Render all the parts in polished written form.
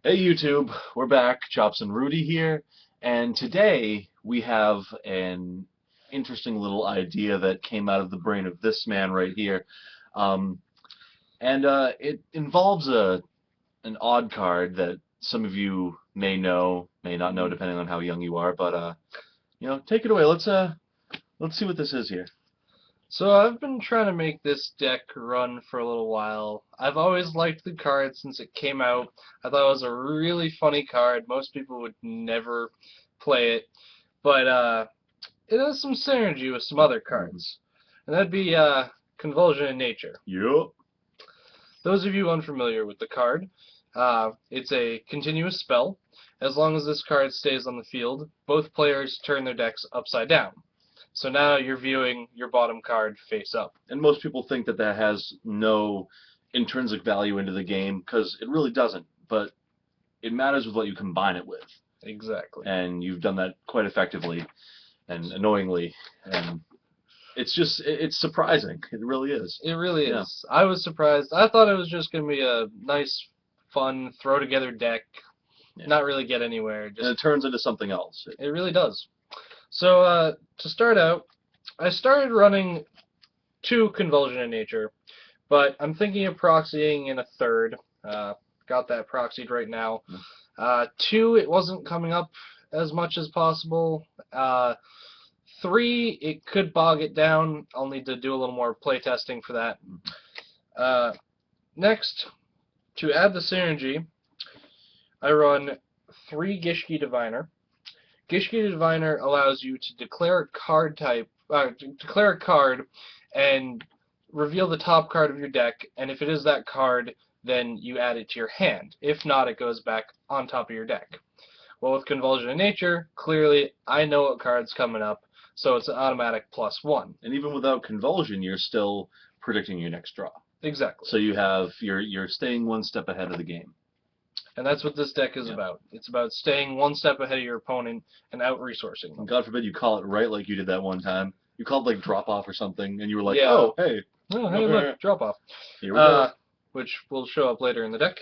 Hey YouTube, we're back. Chops and Rudie here, and today we have an interesting little idea that came out of the brain of this man right here, um, and it involves an odd card that some of you may know, may not know, depending on how young you are. But take it away. Let's see what this is here. So I've been trying to make this deck run for a little while. I've always liked the card since it came out. I thought it was a really funny card. Most people would never play it, but it has some synergy with some other cards, and that'd be Convulsion of Nature. Yup. Those of you unfamiliar with the card, it's a continuous spell. As long as this card stays on the field, both players turn their decks upside down. So now you're viewing your bottom card face up. And most people think that that has no intrinsic value into the game, because it really doesn't. But it matters with what you combine it with. Exactly. And you've done that quite effectively and annoyingly. And it's surprising. It really is. It really is. I was surprised. I thought it was just going to be a nice, fun, throw-together deck. Yeah. Not really get anywhere. And it turns into something else. It really does. So, to start out, I started running 2 Convulsion of Nature, but I'm thinking of proxying in a third. Got that proxied right now. 2, it wasn't coming up as much as possible. 3, it could bog it down. I'll need to do a little more playtesting for that. Next, to add the synergy, I run 3 Gishki Diviner. Gishki Diviner allows you to declare a card and reveal the top card of your deck, and if it is that card, then you add it to your hand. If not, it goes back on top of your deck. Well, with Convulsion of Nature, clearly I know what card's coming up, so it's an automatic +1. And even without Convulsion, you're still predicting your next draw. Exactly. So you're staying one step ahead of the game. And that's what this deck is about. It's about staying one step ahead of your opponent and out-resourcing them. God forbid you call it right like you did that one time. You called like drop-off or something, and you were like, yeah. oh, hey. Oh, hey, look, drop-off. Here we go. Which will show up later in the deck.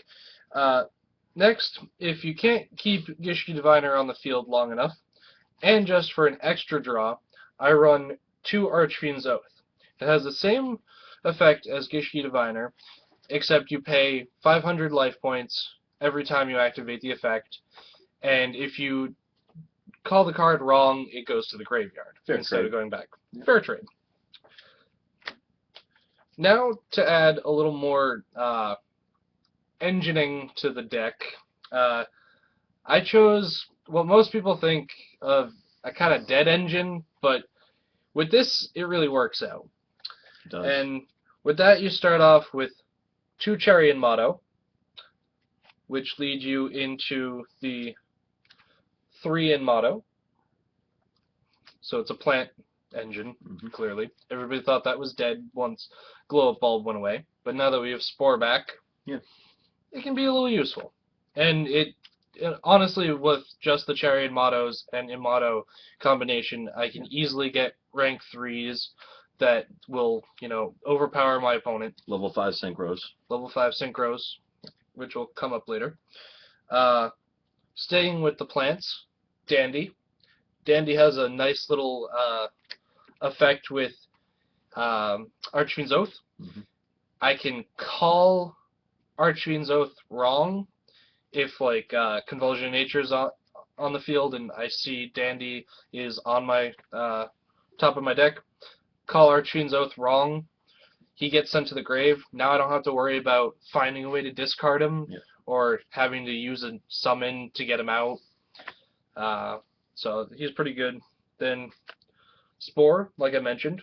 Next, if you can't keep Gishki Diviner on the field long enough, and just for an extra draw, I run 2 Archfiend's Oath. It has the same effect as Gishki Diviner, except you pay 500 life points every time you activate the effect, and if you call the card wrong, it goes to the graveyard instead of going back. Yeah. Fair trade. Now to add a little more engineering to the deck, I chose what most people think of a kind of dead engine, but with this, it really works out. It does. And with that, you start off with 2 Cherry Inmato, which lead you into the 3 Inmato. So it's a plant engine, clearly. Everybody thought that was dead once Glow Up Bulb went away, but now that we have Spore back, it can be a little useful. And it honestly, with just the Cherry Inmatos and Inmato combination, I can easily get rank 3s that will, overpower my opponent. Level 5 Synchros. Level 5 Synchros, which will come up later. Staying with the plants, Dandy. Dandy has a nice little effect with Archfiend's Oath. I can call Archfiend's Oath wrong if, like, Convulsion of Nature is on the field and I see Dandy is on my top of my deck. Call Archfiend's Oath wrong. He gets sent to the grave. Now I don't have to worry about finding a way to discard him or having to use a summon to get him out. So he's pretty good. Then Spore, like I mentioned.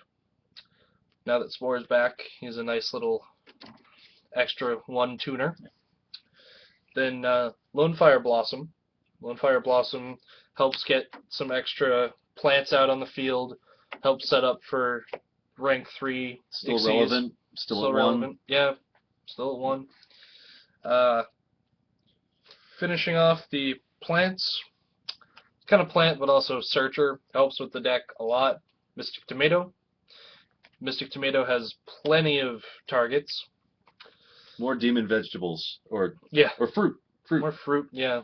Now that Spore is back, he's a nice little extra 1 tuner. Then Lone Fire Blossom. Lone Fire Blossom helps get some extra plants out on the field, helps set up for rank 3. Still Xyz. relevant. Still at relevant. 1. Yeah, still at 1. Finishing off the plants. Kind of plant, but also searcher. Helps with the deck a lot. Mystic Tomato. Mystic Tomato has plenty of targets. More demon vegetables or fruit. Fruit. More fruit, yeah.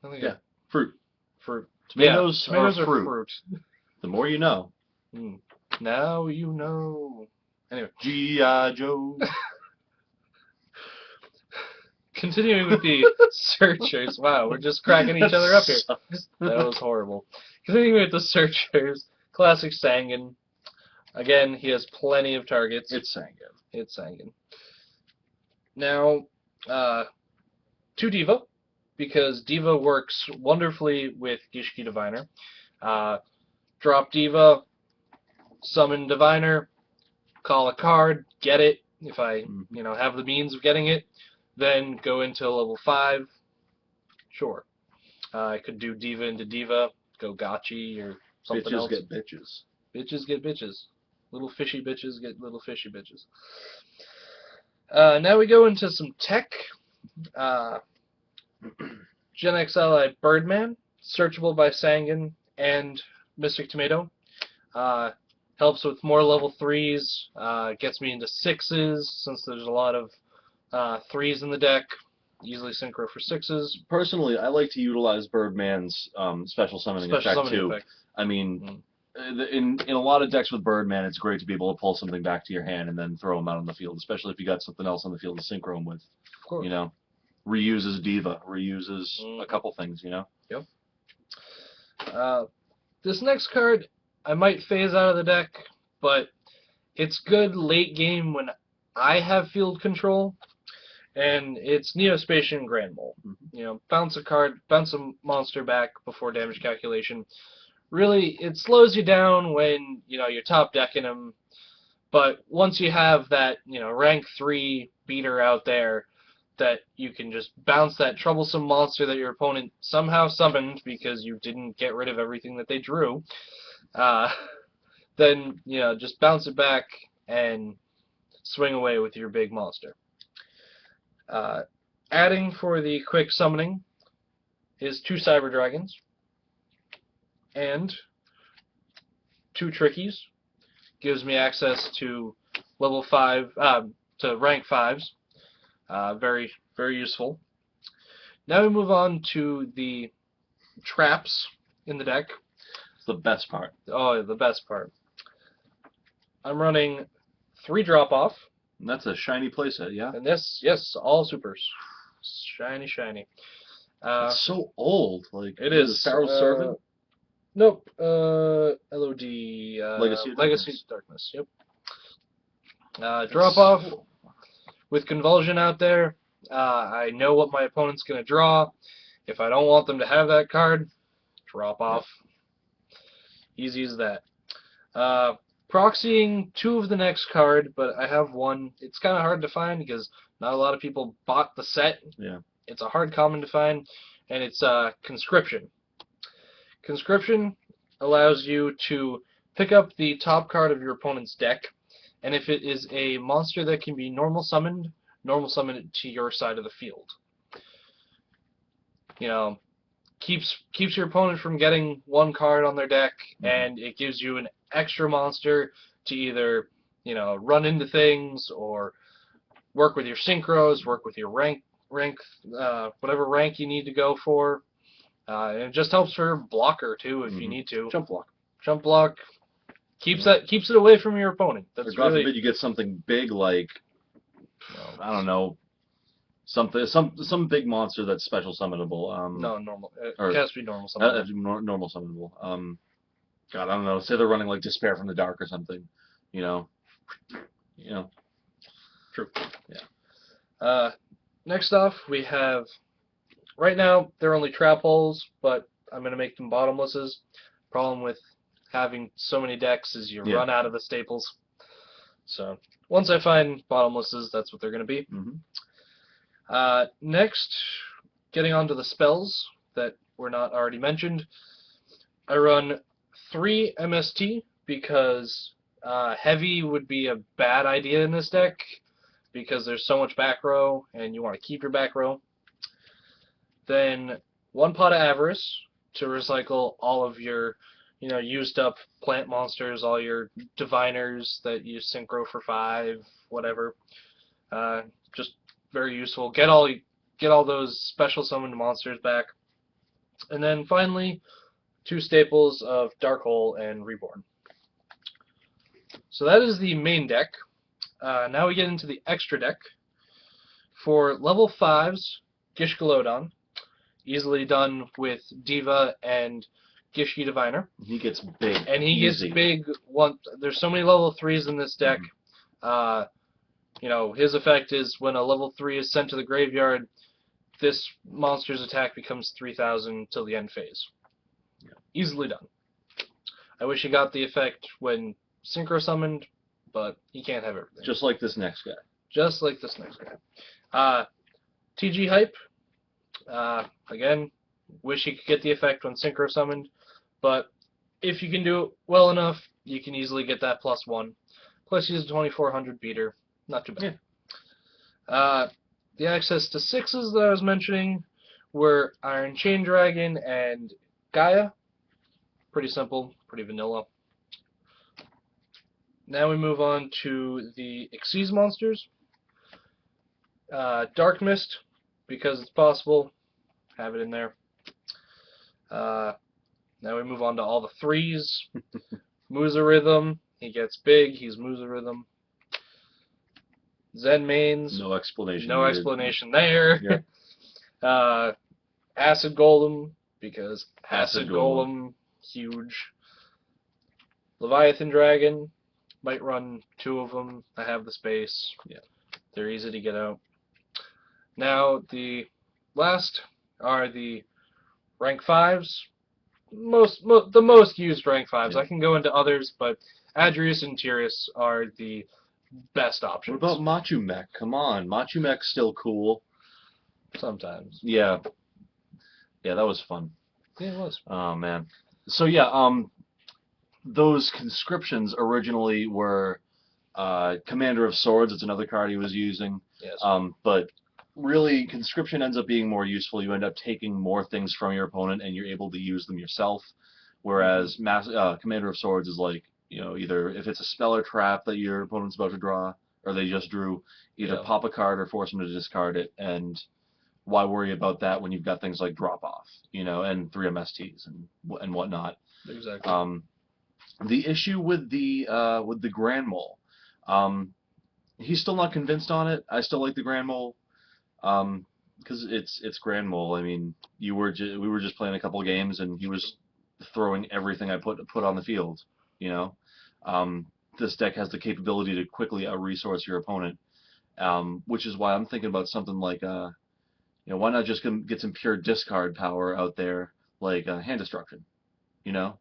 I think Yeah, fruit. fruit. Tomatoes, Yeah, tomatoes are fruit. fruit. The more you know. Mm. Now you know. Anyway. G.I. Joe. Continuing with the searchers. Wow, we're just cracking each other up here. That was horrible. Continuing with the searchers. Classic Sangan. Again, he has plenty of targets. It's Sangan. It's Sangan. Now, 2 Diva, because Diva works wonderfully with Gishki Diviner. Drop Diva, summon Diviner, call a card, get it, if I have the means of getting it, then go into level 5. Sure. I could do Diva into Diva, go Gotchi or something else. Bitches get bitches. Bitches get bitches. Little fishy bitches get little fishy bitches. Now we go into some tech. Gen X Ally Birdman, searchable by Sangan and Mystic Tomato. Helps with more level 3s, gets me into 6s, since there's a lot of 3s in the deck. Easily synchro for 6s. Personally, I like to utilize Birdman's special summoning effect too. I mean, in a lot of decks with Birdman, it's great to be able to pull something back to your hand and then throw them out on the field, especially if you got something else on the field to synchro them with. Of course. You know, reuses Diva, reuses a couple things. You know. Yep. This next card I might phase out of the deck, but it's good late game when I have field control. And it's Neospatian Grand Mole. You know, bounce a card, bounce a monster back before damage calculation. Really, it slows you down when, you're top decking them. But once you have that, rank 3 beater out there, that you can just bounce that troublesome monster that your opponent somehow summoned because you didn't get rid of everything that they drew, then, just bounce it back and swing away with your big monster. Adding for the quick summoning is 2 Cyber Dragons and 2 Trickies. Gives me access to level 5, to rank 5s. Very, very useful. Now we move on to the traps in the deck. It's the best part. Oh, the best part. I'm running 3 Drop-Off. And that's a shiny playset, yeah? And this, yes, all supers. Shiny, shiny. It's so old. Like, it is. Pharaoh's Servant? Nope. LOD. Legacy of Darkness. Yep. Drop off with Convulsion out there. I know what my opponent's going to draw. If I don't want them to have that card, drop off. Easy as that. Proxying 2 of the next card, but I have 1. It's kind of hard to find because not a lot of people bought the set. Yeah. It's a hard common to find, and it's Conscription. Conscription allows you to pick up the top card of your opponent's deck, and if it is a monster that can be normal summon it to your side of the field. Keeps your opponent from getting 1 card on their deck, and it gives you an extra monster to either, run into things or work with your synchros, work with your rank, whatever rank you need to go for. And it just helps for blocker too if you need to. Jump block. Keeps it away from your opponent. That's God forbid you get something big like, I don't know, some big monster that's special summonable. No, normal. It has to be normal summonable. Normal summonable. God, I don't know. Say they're running like Despair from the Dark or something. True. Yeah. Next off, we have. Right now, they're only trap holes, but I'm going to make them bottomlesses. Problem with having so many decks is you run out of the staples. So once I find bottomlesses, that's what they're going to be. Next, getting onto the spells that were not already mentioned, I run 3 MST because heavy would be a bad idea in this deck because there's so much back row and you want to keep your back row. Then 1 Pot of Avarice to recycle all of your used up plant monsters, all your diviners that you synchro for 5, whatever. Just very useful. Get all get all those special summoned monsters back. And then finally, 2 staples of Dark Hole and Reborn. So that is the main deck. Now we get into the extra deck. For level 5s, Gishgalodon, easily done with Diva and Gishki Diviner. He gets big. And he easy. gets big. There's so many level 3s in this deck. You know, his effect is when a level 3 is sent to the graveyard, this monster's attack becomes 3,000 till the end phase. Yeah. Easily done. I wish he got the effect when synchro summoned, but he can't have everything. Just like this next guy. Just like this next guy. TG Hype. Again, wish he could get the effect when synchro summoned, but if you can do it well enough, you can easily get that +1. Plus he's a 2400 beater. Not too bad. Yeah. The access to 6s that I was mentioning were Iron Chain Dragon and Gaia. Pretty simple, pretty vanilla. Now we move on to the Xyz monsters. Dark Mist, because it's possible. Have it in there. Now we move on to all the 3s. Musa Rhythm. He gets big. He's Musa Rhythm. Zen Mains. No explanation. No needed. explanation there. Yeah. Acid Golem, because Acid Acid Golem, huge. Leviathan Dragon. Might run 2 of them. I have the space. Yeah. They're easy to get out. Now, the last are the rank 5s. The most used rank 5s. Yeah. I can go into others, but Adrius and Tyrus are the best options. What about Machu Mech? Come on, Machu Mech's still cool. Sometimes. Yeah. Yeah, that was fun. Yeah, it was. Oh man. So yeah, those conscriptions originally were Commander of Swords. It's another card he was using. Yes. But really, conscription ends up being more useful. You end up taking more things from your opponent, and you're able to use them yourself. Whereas Commander of Swords is like, you know, either if it's a spell or trap that your opponent's about to draw, or they just drew, either pop a card or force them to discard it. And why worry about that when you've got things like drop off, you know, and 3 MSTs and whatnot. Exactly. The issue with the Grand Mole, he's still not convinced on it. I still like the Grand Mole, because it's Grand Mole. I mean, we were just playing a couple games, and he was throwing everything I put on the field. You know, this deck has the capability to quickly out-resource your opponent, which is why I'm thinking about something like you know, why not just get some pure discard power out there, like Hand Destruction, you know?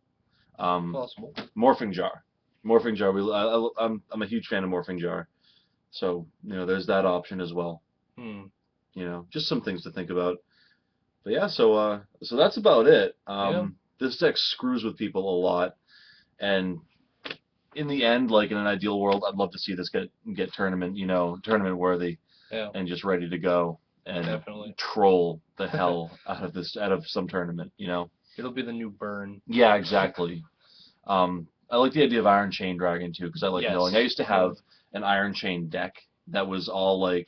Possible. Morphing Jar. Morphing Jar. I'm a huge fan of Morphing Jar, so you know, there's that option as well. You know, just some things to think about. But yeah, so that's about it. This deck screws with people a lot, and in the end, like in an ideal world, I'd love to see this get tournament worthy, and just ready to go and troll the hell out of some tournament. You know, it'll be the new Burn. Yeah, exactly. I like the idea of Iron Chain Dragon too, because I like milling. I used to have an Iron Chain deck that was all like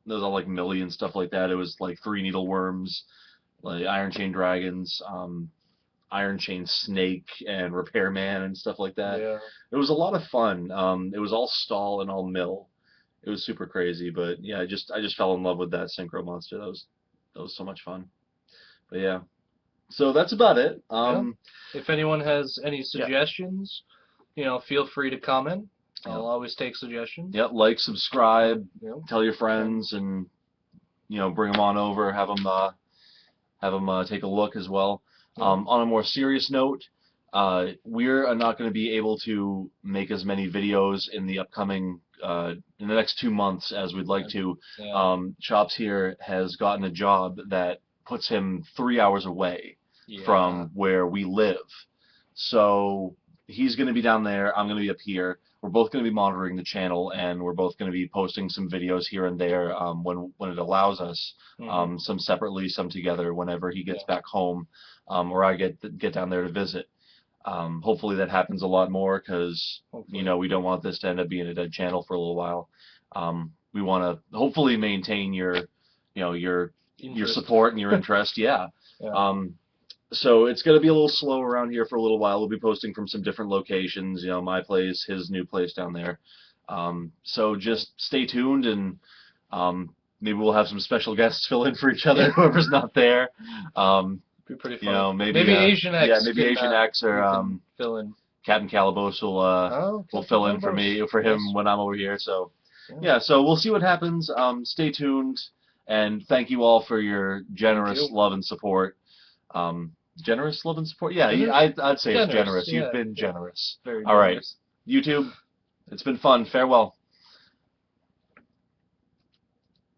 Millie and stuff like that. It was like 3 Needleworms, like Iron Chain Dragons, Iron Chain Snake, and Repairman and stuff like that. Yeah. It was a lot of fun. It was all stall and all mill. It was super crazy, but yeah, I just fell in love with that synchro monster. That was so much fun. But yeah. So that's about it. If anyone has any suggestions, you know, feel free to comment. I'll always take suggestions. Yeah, like, subscribe, tell your friends, and you know, bring them on over. Have them take a look as well. On a more serious note, we're not going to be able to make as many videos in the upcoming in the next 2 months as we'd like to. Chops here has gotten a job that puts him 3 hours away from where we live. So he's going to be down there. I'm going to be up here. We're both going to be monitoring the channel, and we're both going to be posting some videos here and there when it allows us. Some separately, some together whenever he gets back home, or I get down there to visit. Hopefully that happens a lot more, because you know, we don't want this to end up being a dead channel for a little while. We want to hopefully maintain your your Interest. support and your interest. Yeah. Yeah. So it's going to be a little slow around here for a little while. We'll be posting from some different locations, my place, his new place down there. So just stay tuned, and maybe we'll have some special guests fill in for each other, whoever's not there. Be pretty fun. Maybe Asian X. Yeah, maybe Asian X or fill in. Captain Calabos will fill in for him when I'm over here. So yeah, so we'll see what happens. Stay tuned, and thank you all for your generous love and support. Generous love and support? Yeah, I'd say it's generous. You've been generous. Very all right, generous. YouTube, it's been fun. Farewell.